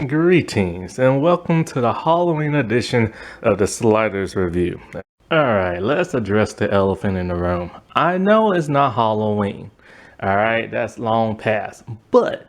Greetings and welcome to the Halloween edition of the Sliders Review. Alright, let's address the elephant in the room. I know it's not Halloween. Alright, that's long past. But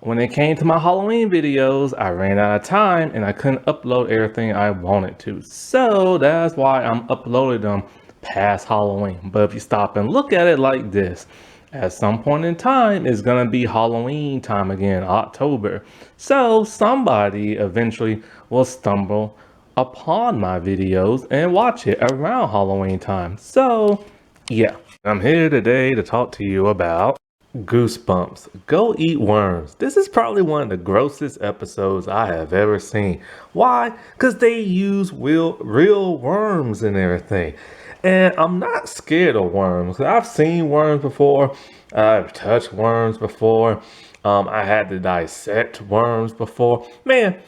when it came to my Halloween videos, I ran out of time and I couldn't upload everything I wanted to. So that's why I'm uploading them past Halloween. But if you stop and look at it like this, at some point in time, it's gonna be Halloween time again, October. So somebody eventually will stumble upon my videos and watch it around Halloween time. So yeah, I'm here today to talk to you about Goosebumps. Go eat worms. This is probably one of the grossest episodes I have ever seen. Why? Because they use real worms and everything. And I'm not scared of worms. I've seen worms before. I've touched worms before. I had to dissect worms before. Man,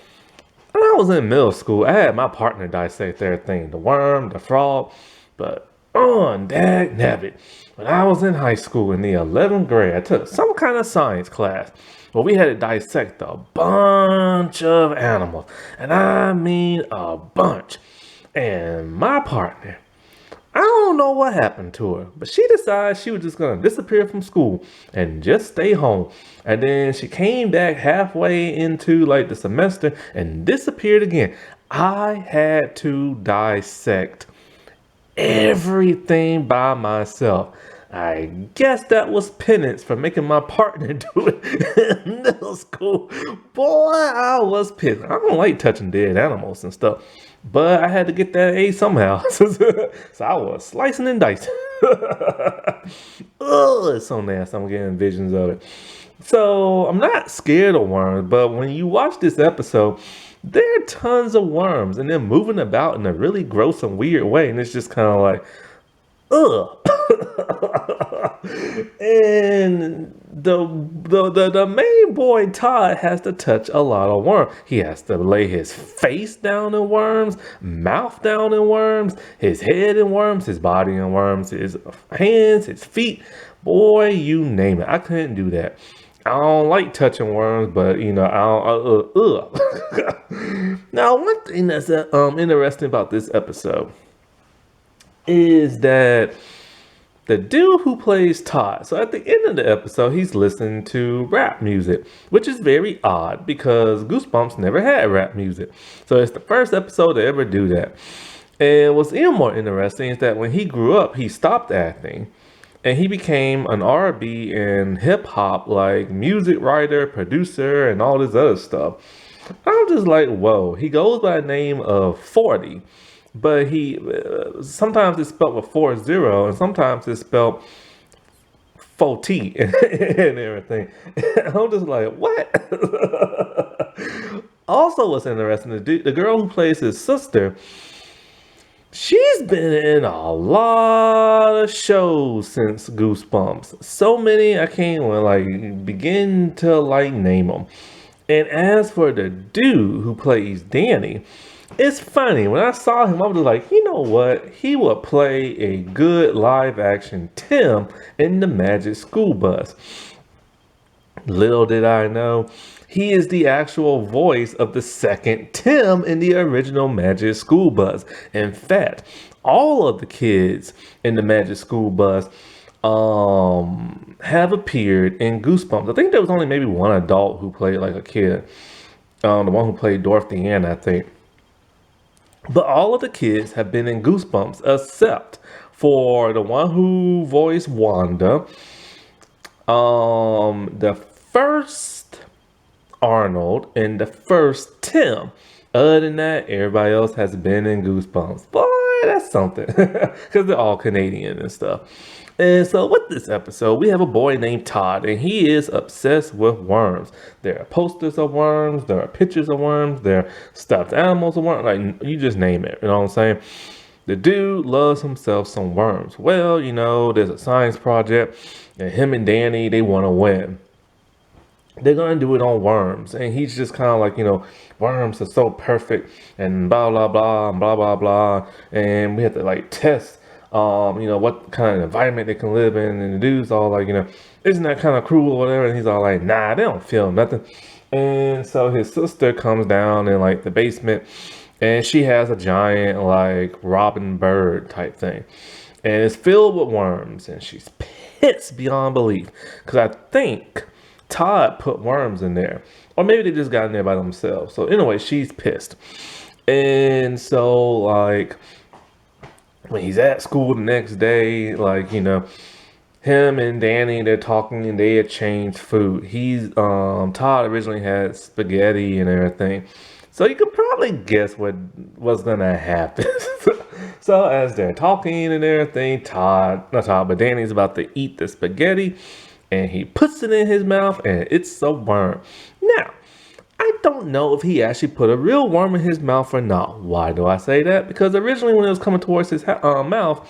when I was in middle school, I had my partner dissect everything. The worm, the frog. But, dag nabbit. When I was in high school in the 11th grade, I took some kind of science class where we had to dissect a bunch of animals. And I mean a bunch. And my partner, I don't know what happened to her, but she decided she was just going to disappear from school and just stay home. And then she came back halfway into like the semester and disappeared again. I had to dissect everything by myself. I guess that was penance for making my partner do it in middle school. Boy, I was pissed. I don't like touching dead animals and stuff, but I had to get that A somehow. So I was slicing and dicing. Oh, it's so nasty. I'm getting visions of it. So I'm not scared of worms, but when you watch this episode, there are tons of worms and they're moving about in a really gross and weird way. And it's just kind of like, ugh. And the main boy Todd has to touch a lot of worms. He has to lay his face down in worms, mouth down in worms, his head in worms, his body in worms, his hands, his feet. Boy, you name it. I couldn't do that. I don't like touching worms, but you know, Now, one thing that's interesting about this episode is that the dude who plays Todd, so at the end of the episode, he's listening to rap music, which is very odd because Goosebumps never had rap music. So it's the first episode to ever do that. And what's even more interesting is that when he grew up, he stopped acting and he became an R&B and hip hop like music writer, producer, and all this other stuff. I'm just like, whoa. He goes by the name of 40. But he sometimes it's spelled with 40 and sometimes it's spelled 4T and everything. I'm just like, what? Also, what's interesting, the girl who plays his sister, she's been in a lot of shows since Goosebumps. So many I can't even like begin to like name them. And as for the dude who plays Danny, it's funny, when I saw him, I was like, you know what? He would play a good live action Tim in the Magic School Bus. Little did I know, he is the actual voice of the second Tim in the original Magic School Bus. In fact, all of the kids in the Magic School Bus have appeared in Goosebumps. I think there was only maybe one adult who played like a kid. The one who played Dorothy Ann, I think. But all of the kids have been in Goosebumps except for the one who voiced Wanda, the first Arnold, and the first Tim. Other than that, everybody else has been in Goosebumps. Boy, that's something. Because they're all Canadian and stuff. And so with this episode, we have a boy named Todd, and he is obsessed with worms. There are posters of worms, there are pictures of worms, there are stuffed animals of worms, like you just name it, you know what I'm saying? The dude loves himself some worms. Well, you know, there's a science project, and him and Danny, they want to win. They're going to do it on worms, and he's just kind of like, you know, worms are so perfect, and blah, blah, blah, blah, blah, blah, and we have to, like, test what kind of environment they can live in. And the dude's all like, isn't that kind of cruel or whatever? And he's all like, nah, they don't feel nothing. And so his sister comes down in like the basement, and she has a giant like robin bird type thing, and it's filled with worms, and she's pissed beyond belief because I think Todd put worms in there, or maybe they just got in there by themselves. So anyway, she's pissed. And so like when he's at school the next day, like, him and Danny, they're talking and they exchange food. Todd originally had spaghetti and everything. So you could probably guess what was gonna happen. So as they're talking and everything, but Danny's about to eat the spaghetti, and he puts it in his mouth, and it's a worm. Now, I don't know if he actually put a real worm in his mouth or not. Why do I say that? Because originally when it was coming towards his mouth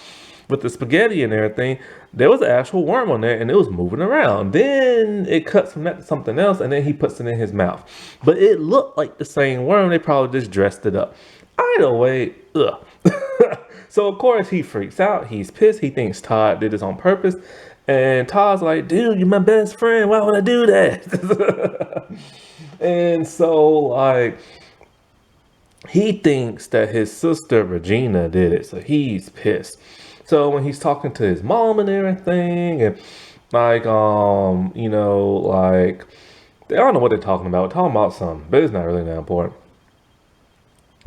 with the spaghetti and everything, there was an actual worm on there and it was moving around. Then it cuts from that to something else, and then he puts it in his mouth. But it looked like the same worm. They probably just dressed it up. Either way, ugh. So of course he freaks out. He's pissed. He thinks Todd did this on purpose. And Todd's like, dude, you're my best friend. Why would I do that? And so, like, he thinks that his sister Regina did it. So he's pissed. So when he's talking to his mom and everything, and like, like, I don't know what they're talking about. We're talking about something, but it's not really that important.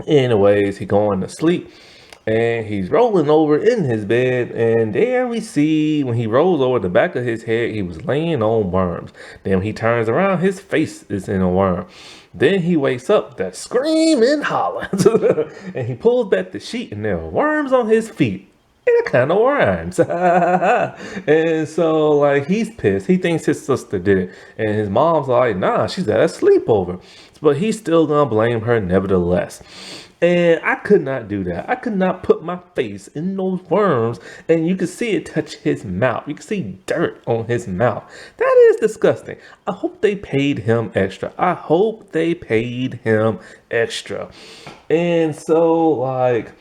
Anyways, he going to sleep. And he's rolling over in his bed, and there we see when he rolls over the back of his head, he was laying on worms. Then when he turns around, his face is in a worm. Then he wakes up, that screaming holler, and he pulls back the sheet, and there are worms on his feet. It kind of rhymes. And so, like, he's pissed. He thinks his sister did it, and his mom's like, nah, she's at a sleepover. But he's still gonna blame her nevertheless. And I could not do that. I could not put my face in those worms, and you could see it touch his mouth. You can see dirt on his mouth. That is disgusting. I hope they paid him extra. I hope they paid him extra. And so, like,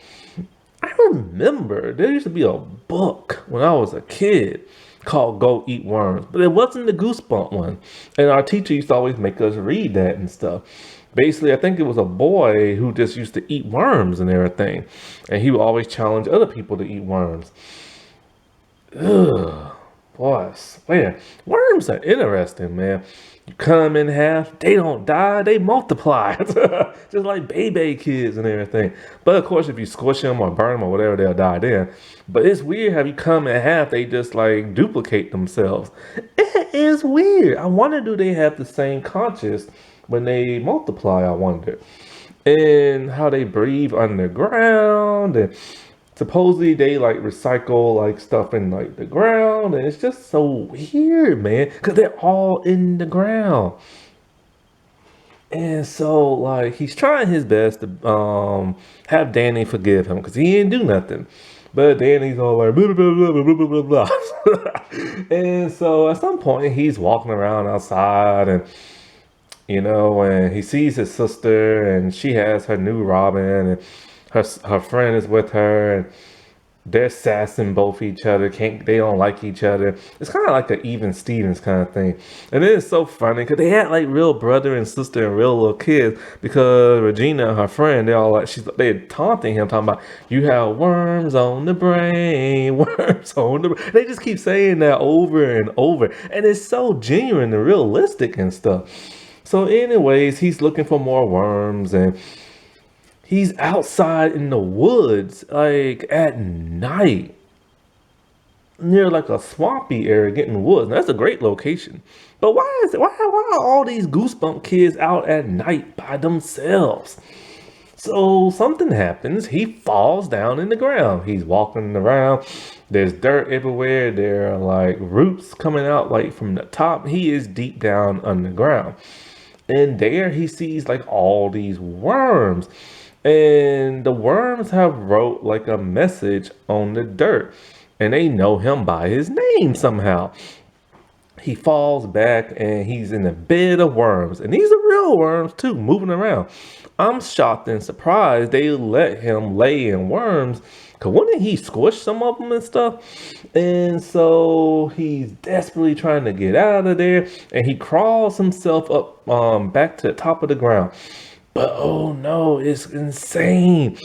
I remember there used to be a book when I was a kid called Go Eat Worms, but it wasn't the Goosebump one. And our teacher used to always make us read that and stuff. Basically, I think it was a boy who just used to eat worms and everything. And he would always challenge other people to eat worms. Ugh. Boy, I swear. Worms are interesting, man. You cut them in half, they don't die, they multiply. Just like baby kids and everything. But of course, if you squish them or burn them or whatever, they'll die then. But it's weird how you cut them in half, they just like duplicate themselves. It is weird. I wonder, do they have the same conscience when they multiply? I wonder. And how they breathe underground, and supposedly they like recycle like stuff in like the ground, and it's just so weird, man, because they're all in the ground. And so like he's trying his best to have Danny forgive him because he didn't do nothing. But Danny's all like blah, blah, blah, blah, blah, blah, blah. And so at some point he's walking around outside, and and he sees his sister, and she has her new Robin, and her friend is with her, and they're sassing both each other. They don't like each other. It's kind of like an Even Stevens kind of thing. And then it's so funny because they had like real brother and sister and real little kids, because Regina, her friend, they're all like, they're taunting him, talking about, you have worms on the brain, worms on the brain. They just keep saying that over and over, and it's so genuine and realistic and stuff. So anyways, he's looking for more worms, and he's outside in the woods, like at night, near like a swampy area, getting woods. Now, that's a great location. But why are all these Goosebump kids out at night by themselves? So something happens. He falls down in the ground. He's walking around. There's dirt everywhere. There are like roots coming out like from the top. He is deep down underground. And there he sees like all these worms. And the worms have wrote like a message on the dirt. And they know him by his name somehow. He falls back and he's in a bed of worms. And these are real worms too, moving around. I'm shocked and surprised they let him lay in worms, Cause wouldn't he squish some of them and stuff? And so he's desperately trying to get out of there, and he crawls himself up back to the top of the ground. But oh no, it's insane.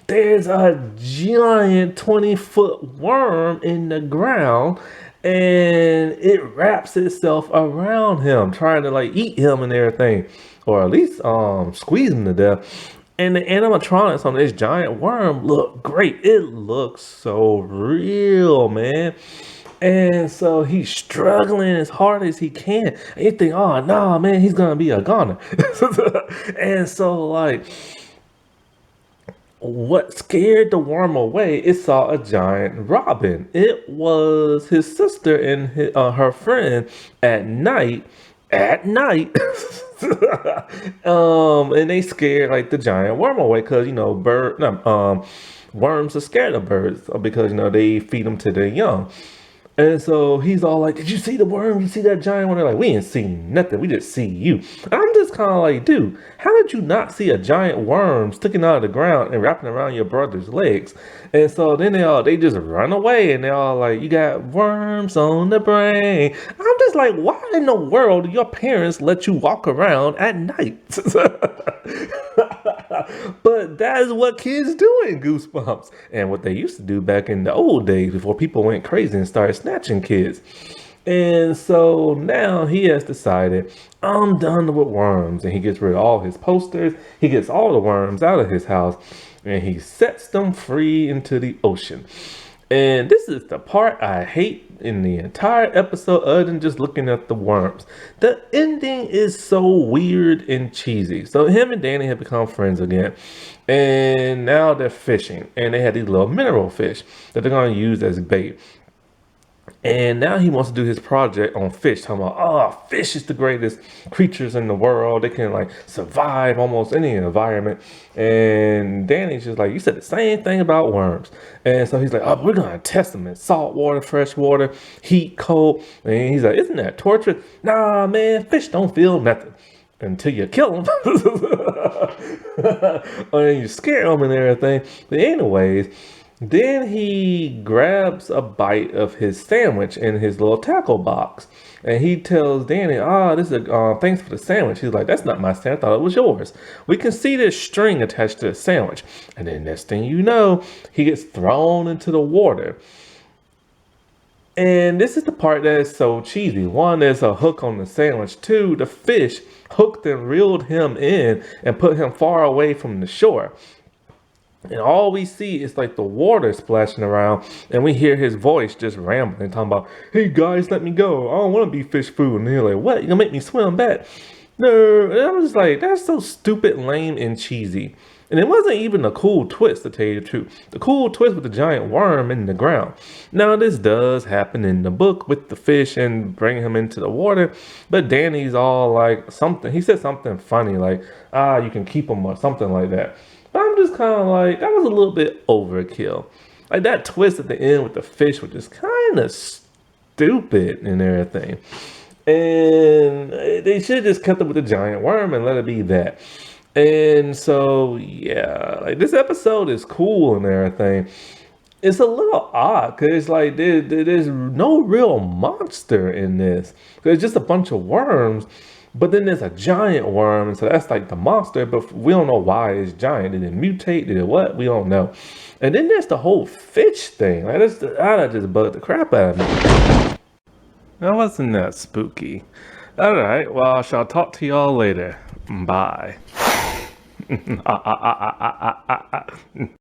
There's a giant 20-foot worm in the ground, and it wraps itself around him, trying to like eat him and everything, or at least squeeze him to death. And the animatronics on this giant worm look great. It looks so real, man. And so he's struggling as hard as he can. And you think, oh, nah, man, he's going to be a goner. And so, like, what scared the worm away, it saw a giant robin. It was his sister and her friend at night. And they scared like the giant worm away because worms are scared of birds because they feed them to their young. And so he's all like, did you see the worm? You see that giant one? They're like, we ain't seen nothing. We just see you. And I'm just kind of like, dude, how did you not see a giant worm sticking out of the ground and wrapping around your brother's legs? And so then they just run away and they're all like, you got worms on the brain. I'm just like, why in the world do your parents let you walk around at night? But that is what kids do in Goosebumps, and what they used to do back in the old days before people went crazy and started snatching kids. And so now he has decided, I'm done with worms, and he gets rid of all his posters. He gets all the worms out of his house, and he sets them free into the ocean. And this is the part I hate in the entire episode, other than just looking at the worms. The ending is so weird and cheesy. So him and Danny have become friends again, and now they're fishing, and they had these little mineral fish that they're going to use as bait. And now he wants to do his project on fish, talking about, oh, fish is the greatest creatures in the world. They can like survive almost any environment. And Danny's just like, you said the same thing about worms. And so he's like, oh, we're going to test them in salt water, fresh water, heat, cold. And he's like, isn't that torture? Nah, man, fish don't feel nothing until you kill them. Or you scare them and everything. But anyways, then he grabs a bite of his sandwich in his little tackle box. And he tells Danny, this is thanks for the sandwich. He's like, that's not my sandwich. I thought it was yours. We can see this string attached to the sandwich. And then next thing you know, he gets thrown into the water. And this is the part that is so cheesy. One, there's a hook on the sandwich. Two, the fish hooked and reeled him in and put him far away from the shore. And all we see is like the water splashing around, and we hear his voice just rambling, talking about, hey guys, let me go. I don't want to be fish food. And they're like, what? You gonna make me swim back? No. And I was like, that's so stupid, lame, and cheesy. And it wasn't even a cool twist, to tell you the truth. The cool twist with the giant worm in the ground. Now, this does happen in the book with the fish and bringing him into the water. But Danny's all like something. He said something funny like, you can keep him or something like that. I'm just kind of like, that was a little bit overkill. Like that twist at the end with the fish was just kind of stupid and everything. And they should have just kept it with the giant worm and let it be that. And so, yeah, like this episode is cool and everything. It's a little odd because like there's no real monster in this. There's just a bunch of worms. But then there's a giant worm, and so that's like the monster, but we don't know why it's giant. Did it mutate? Did it what? We don't know. And then there's the whole fish thing. Like that just bugged the crap out of me. That wasn't that spooky. All right, well, I shall talk to y'all later. Bye.